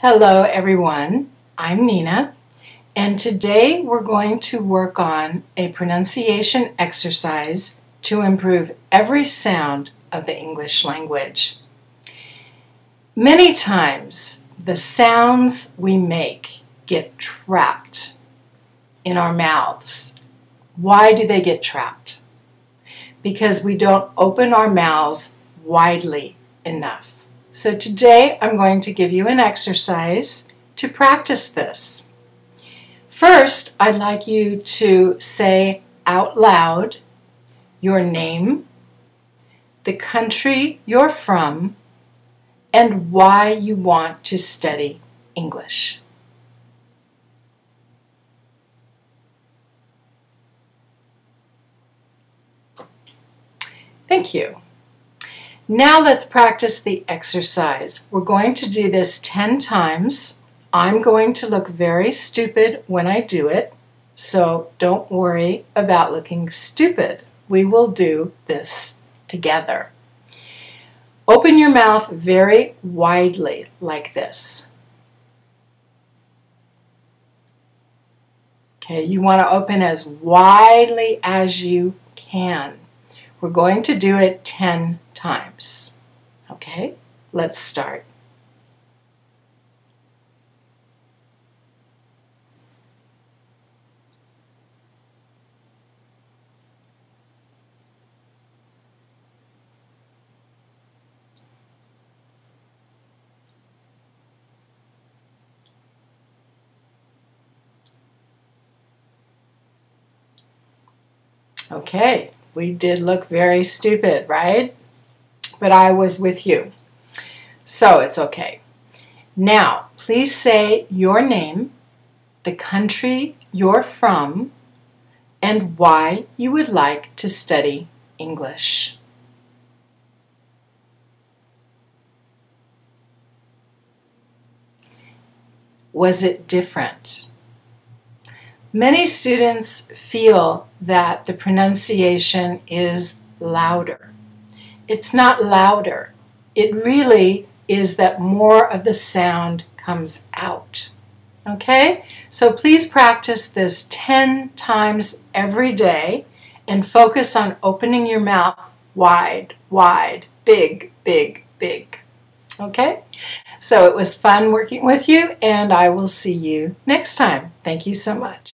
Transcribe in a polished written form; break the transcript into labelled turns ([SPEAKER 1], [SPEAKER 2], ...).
[SPEAKER 1] Hello everyone, I'm Nina, and today we're going to work on a pronunciation exercise to improve every sound of the English language. Many times the sounds we make get trapped in our mouths. Why do they get trapped? Because we don't open our mouths widely enough. So today I'm going to give you an exercise to practice this. First, I'd like you to say out loud your name, the country you're from, and why you want to study English. Thank you. Now let's practice the exercise. We're going to do this 10 times. I'm going to look very stupid when I do it, so don't worry about looking stupid. We will do this together. Open your mouth very widely like this. Okay, you want to open as widely as you can. We're going to do it 10 times. Okay, let's start. Okay, we did look very stupid, right? But I was with you, so it's okay. Now, please say your name, the country you're from, and why you would like to study English. Was it different? Many students feel that the pronunciation is louder. It's not louder. It really is that more of the sound comes out. Okay? So please practice this 10 times every day and focus on opening your mouth wide, wide, big, big, big. Okay? So it was fun working with you, and I will see you next time. Thank you so much.